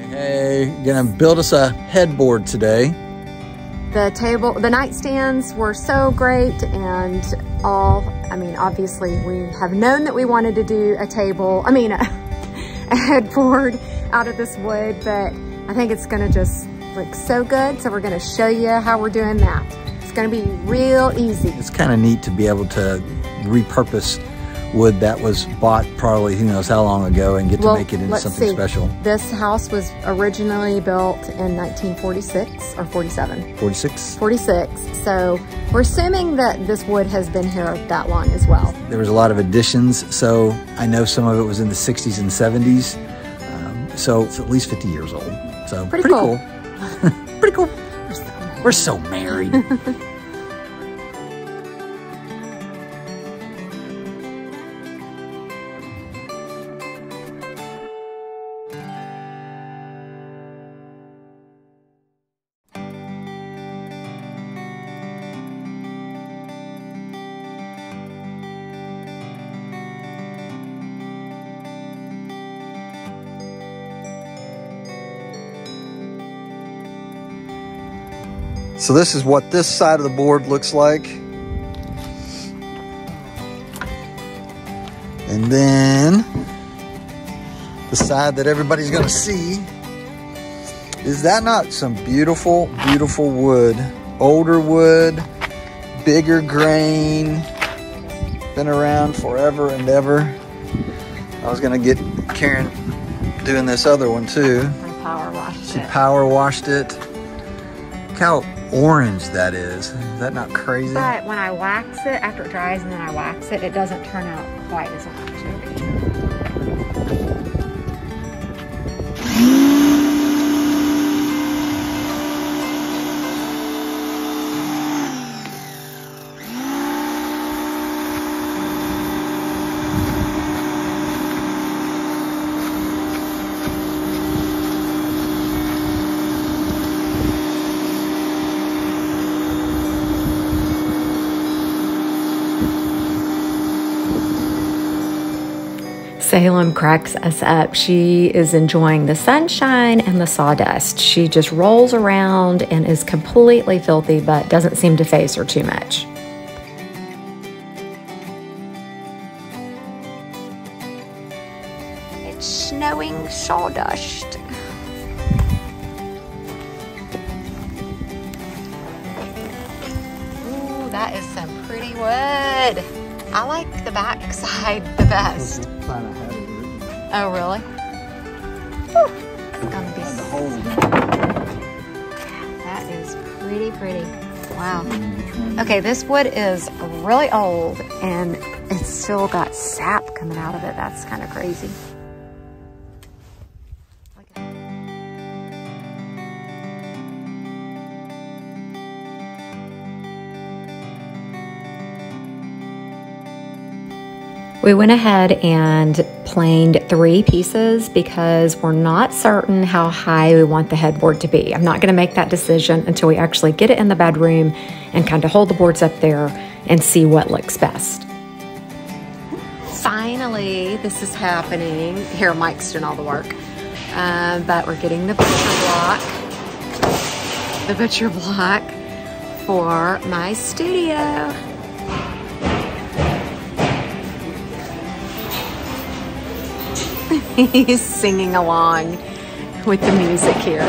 Hey, gonna build us a headboard today. The nightstands were so great, and obviously we have known that we wanted to do a headboard out of this wood, but I think it's gonna just look so good. So we're gonna show you how we're doing that. It's gonna be real easy. It's kind of neat to be able to repurpose wood that was bought probably who knows how long ago and get to make it into something special. This house was originally built in 1946 or 47? 46. 46. So we're assuming that this wood has been here that long as well. There was a lot of additions, so I know some of it was in the 60s and 70s. So it's at least 50 years old. So pretty cool. Pretty cool. We're so married. So this is what this side of the board looks like. And then the side that everybody's gonna see. Is that not some beautiful, beautiful wood? Older wood, bigger grain, been around forever and ever. I was gonna get Karen doing this other one too. She power washed it. Look how orange that is. Is that not crazy? But when I wax it, after it dries and then I wax it, it doesn't turn out quite as orange. Salem cracks us up. She is enjoying the sunshine and the sawdust. She just rolls around and is completely filthy, but doesn't seem to faze her too much. It's snowing sawdust. Ooh, that is some pretty wood. I like the back side the best. Oh, really? Whew. It's gonna be that is pretty, pretty. Wow. Okay, this wood is really old and it's still got sap coming out of it. That's kind of crazy. We went ahead and planed 3 pieces because we're not certain how high we want the headboard to be. I'm not going to make that decision until we actually get it in the bedroom and kind of hold the boards up there and see what looks best. Finally, this is happening. Here, Mike's doing all the work. But we're getting the butcher block for my studio. He's singing along with the music here.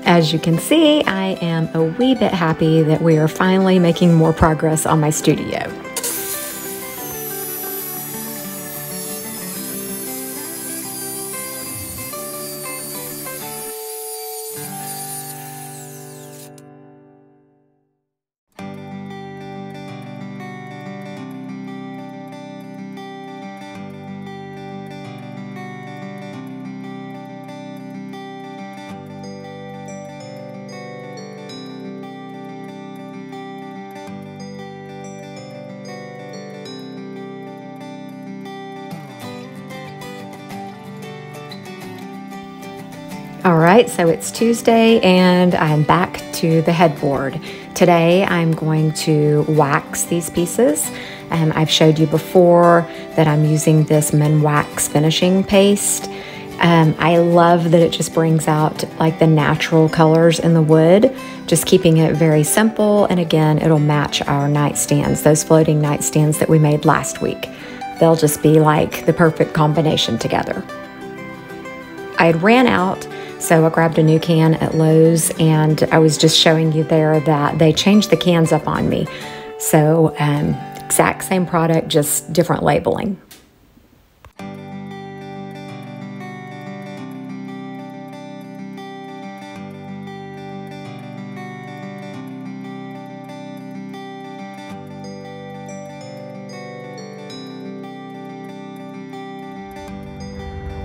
As you can see, I am a wee bit happy that we are finally making more progress on my studio. All right, so it's Tuesday and I'm back to the headboard. Today I'm going to wax these pieces. I've showed you before that I'm using this Minwax finishing paste, I love that it just brings out like the natural colors in the wood, just keeping it very simple. And again, it'll match our nightstands, those floating nightstands that we made last week. They'll just be like the perfect combination together. I had ran out, so I grabbed a new can at Lowe's, and I was just showing you there that they changed the cans up on me. So exact same product, just different labeling.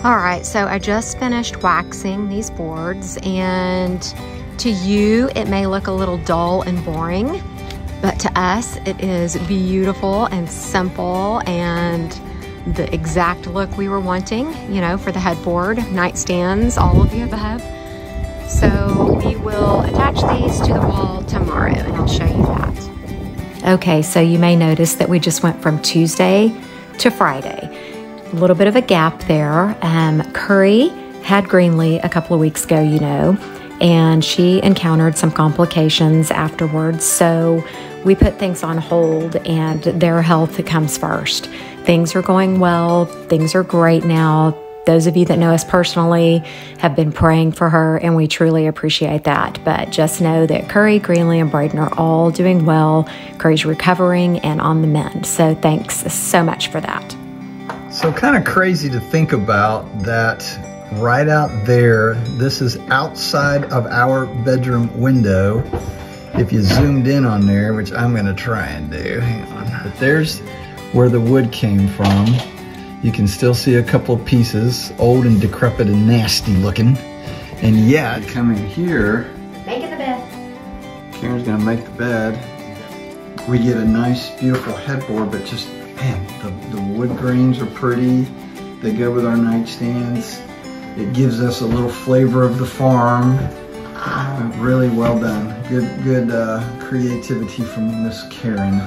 All right, so I just finished waxing these boards, and to you, it may look a little dull and boring, but to us, it is beautiful and simple and the exact look we were wanting, you know, for the headboard, nightstands, all of the above. So we will attach these to the wall tomorrow, and I'll show you that. Okay, so you may notice that we just went from Tuesday to Friday. A little bit of a gap there. Curry had Greenlee a couple of weeks ago, you know, and she encountered some complications afterwards. So we put things on hold, and their health comes first. Things are going well. Things are great now. Those of you that know us personally have been praying for her, and we truly appreciate that. But just know that Curry, Greenlee, and Braden are all doing well. Curry's recovering and on the mend. So thanks so much for that. So kind of crazy to think about that right out there. This is outside of our bedroom window. If you zoomed in on there, which I'm going to try and do, hang on. But there's where the wood came from. You can still see a couple of pieces, old and decrepit and nasty looking. And yet, coming here, Making the bed. Karen's going to make the bed. We get a nice, beautiful headboard, but just, man, the wood grains are pretty. They go with our nightstands. It gives us a little flavor of the farm. Really well done. Good creativity from Miss Karen.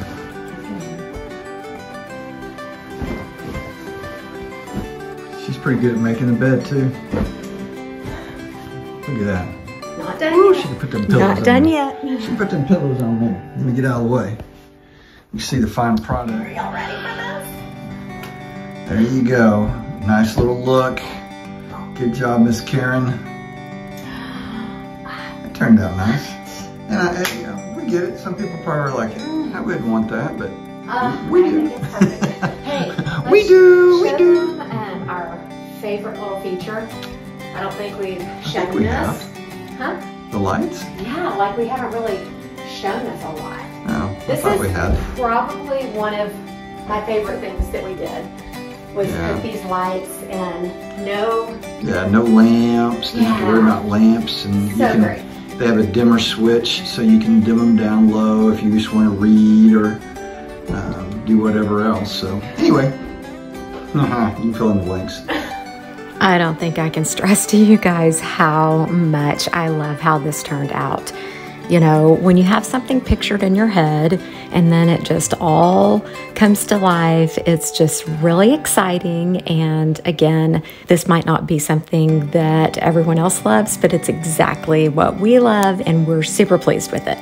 She's pretty good at making the bed too. Look at that. Not done yet. She can put them pillows Not done on yet. there. She can put them pillows on there. Let me get out of the way. You see the final product. Are y'all ready for this? There you go. Nice little look. Good job, Miss Karen. It turned out nice. And you know, we get it. Some people probably are like, I wouldn't want that, but we do. Hey, we do. Them, our favorite little feature. I don't think we've shown we this. have. Huh? The lights? Yeah, like we haven't really shown this a lot. No, I This thought is we had. probably one of my favorite things that we did. Was put these lights and no lamps. They have to worry about lamps, and so great. They have a dimmer switch, so you can dim them down low if you just want to read or do whatever else. So anyway, you can fill in the blanks. I don't think I can stress to you guys how much I love how this turned out. You know, when you have something pictured in your head and then it just all comes to life, it's just really exciting. And again, this might not be something that everyone else loves, but it's exactly what we love, and we're super pleased with it.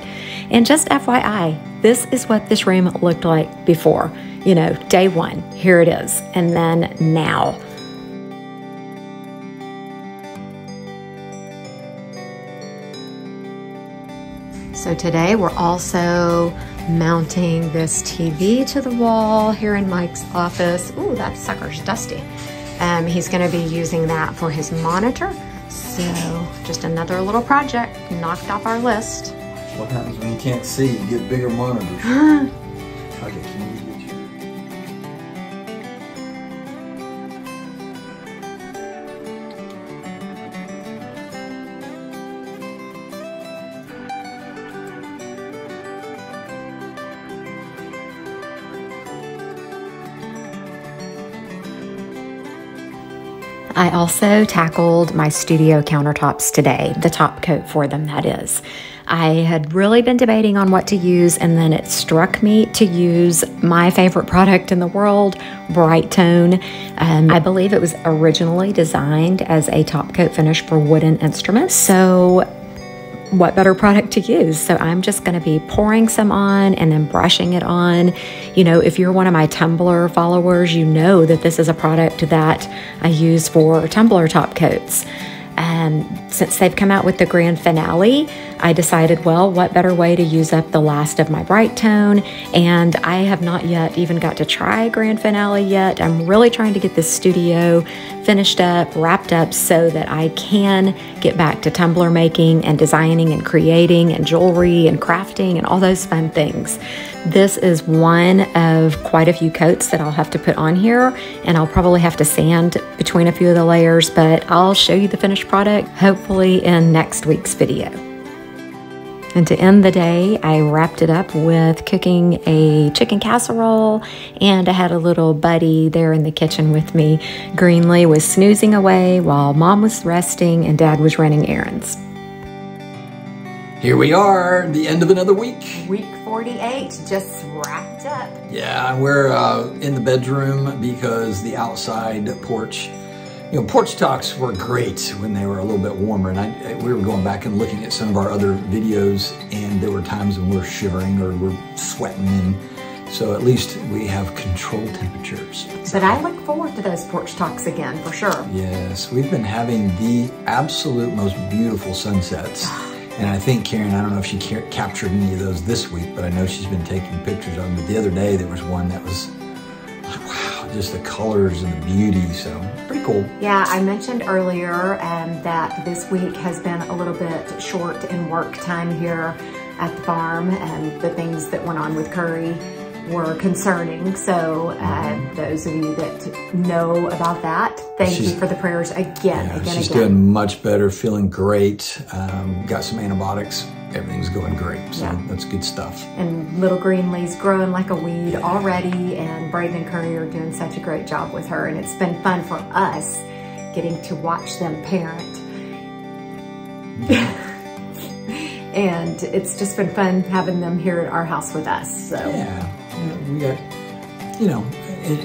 And just FYI, this is what this room looked like before. You know, day one, here it is. And then now. So today we're also mounting this TV to the wall here in Mike's office. Ooh, that sucker's dusty. He's gonna be using that for his monitor. So just another little project knocked off our list. What happens when you can't see? You get bigger monitors. Okay, can you get your... I also tackled my studio countertops today, the top coat for them, that is. I had really been debating on what to use, and then it struck me to use my favorite product in the world, Bright Tone. I believe it was originally designed as a top coat finish for wooden instruments. So what better product to use? So I'm just going to be pouring some on and then brushing it on. You know, if you're one of my Tumblr followers, you know that this is a product that I use for Tumblr top coats. Since they've come out with the grand finale, I decided, well, what better way to use up the last of my Bright Tone? And I have not yet even got to try grand finale yet. I'm really trying to get this studio finished up, wrapped up, so that I can get back to tumbler making and designing and creating and jewelry and crafting and all those fun things. This is one of quite a few coats that I'll have to put on here, and I'll probably have to sand between a few of the layers, but I'll show you the finished product hopefully in next week's video. And to end the day, I wrapped it up with cooking a chicken casserole, and I had a little buddy there in the kitchen with me. Greenlee was snoozing away while Mom was resting and Dad was running errands. Here we are, the end of another week. Week 48 just wrapped up. Yeah, we're in the bedroom because the outside porch, you know, porch talks were great when they were a little bit warmer. And we were going back and looking at some of our other videos, and there were times when we were shivering or we're sweating. And so at least we have controlled temperatures. But I look forward to those porch talks again, for sure. Yes, we've been having the absolute most beautiful sunsets. And I think Karen, I don't know if she captured any of those this week, but I know she's been taking pictures of them. But the other day there was one that was, wow, just the colors and the beauty. So pretty cool. Yeah, I mentioned earlier that this week has been a little bit short in work time here at the farm, and the things that went on with Curry were concerning. So those of you that know about that, thank you for the prayers again. She's doing much better, feeling great. Got some antibiotics. Everything's going great. So that's good stuff. And little Greenlee's growing like a weed already, and Braden and Curry are doing such a great job with her. And it's been fun for us getting to watch them parent. And it's just been fun having them here at our house with us. So yeah. We got, you know,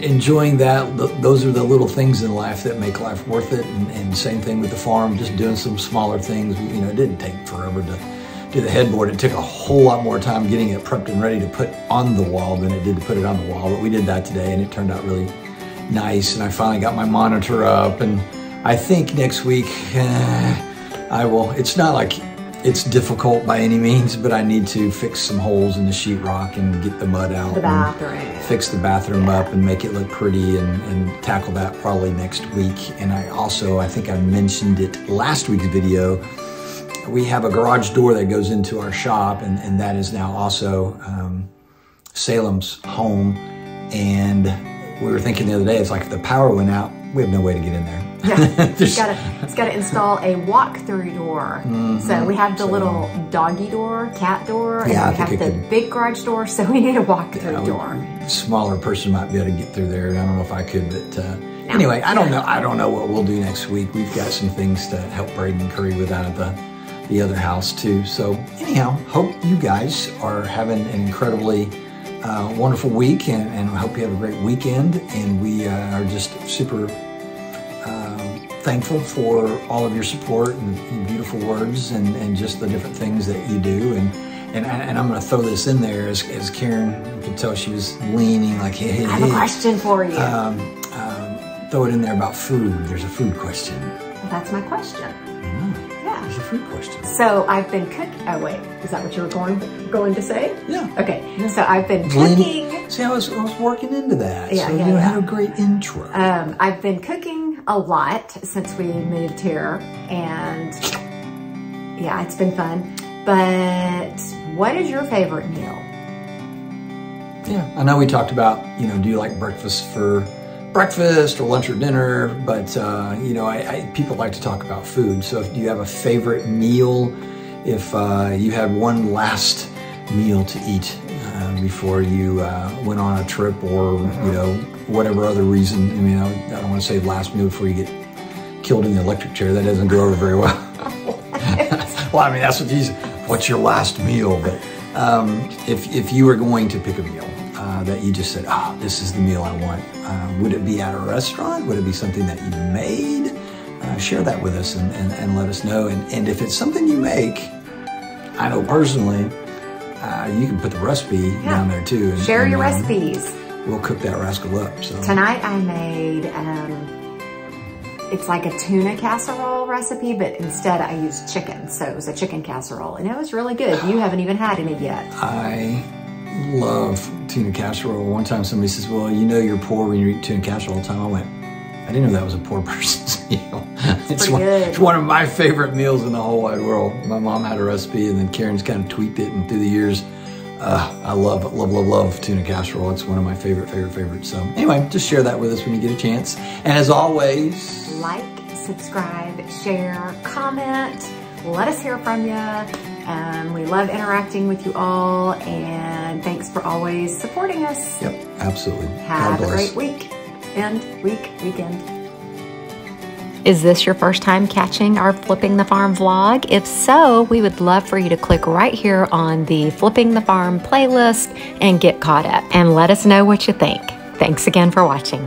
enjoying that. Those are the little things in life that make life worth it. And same thing with the farm, just doing some smaller things. You know, it didn't take forever to do the headboard. It took a whole lot more time getting it prepped and ready to put on the wall than it did to put it on the wall. But we did that today, and it turned out really nice. And I finally got my monitor up, and I think next week I will. It's not like it's difficult by any means, but I need to fix some holes in the sheetrock and get the mud out. The bathroom. Fix the bathroom up and make it look pretty, and tackle that probably next week. And I think I mentioned it last week's video, we have a garage door that goes into our shop, and that is now also Salem's home. And we were thinking the other day, it's like if the power went out, we have no way to get in there. Yeah, it's got to install a walk-through door. So we have the little doggy door, cat door, and we have the big garage door, so we need a walk-through door. A smaller person might be able to get through there. I don't know if I could, but anyway, I don't know. I don't know what we'll do next week. We've got some things to help Braden and Curry with out of the other house too. So anyhow, hope you guys are having an incredibly wonderful week, and I hope you have a great weekend. And we are just super thankful for all of your support and beautiful words and just the different things that you do. And I'm going to throw this in there as Karen, you could tell she was leaning like, hey, I have a question for you. Throw it in there about food. There's a food question. Well, that's my question. Yeah. There's a food question. So I've been cooking. Oh wait, is that what you were going to say? Yeah. Okay. Yeah. So I've been cooking. See, I was working into that. Yeah, so you had a great intro. I've been cooking a lot since we moved here, and yeah, it's been fun. But what is your favorite meal? Yeah, I know we talked about, you know, do you like breakfast for breakfast or lunch or dinner? But you know, people like to talk about food. So do you have a favorite meal? If you had one last meal to eat before you went on a trip, or you know, whatever other reason. I mean, I don't want to say last meal before you get killed in the electric chair. That doesn't go over very well. Well, I mean, that's what these. what's your last meal? But if you were going to pick a meal that you just said, oh, this is the meal I want, would it be at a restaurant? Would it be something that you made? Share that with us and let us know. And if it's something you make, I know personally, you can put the recipe down there too. Share your recipes. We'll cook that rascal up. So tonight I made, it's like a tuna casserole recipe, but instead I used chicken. So it was a chicken casserole and it was really good. You haven't even had any yet. I love tuna casserole. One time somebody says, well, you know you're poor when you eat tuna casserole all the time. I went, I didn't know that was a poor person's meal. It's one of my favorite meals in the whole wide world. My mom had a recipe and then Karen's kind of tweaked it, and through the years, I love tuna casserole. It's one of my favorites. So anyway, just share that with us when you get a chance. And as always, like, subscribe, share, comment. Let us hear from you. We love interacting with you all, and thanks for always supporting us. Yep, absolutely. Have a great week and weekend. Is this your first time catching our Flipping the Farm vlog? If so, we would love for you to click right here on the Flipping the Farm playlist and get caught up. And let us know what you think. Thanks again for watching.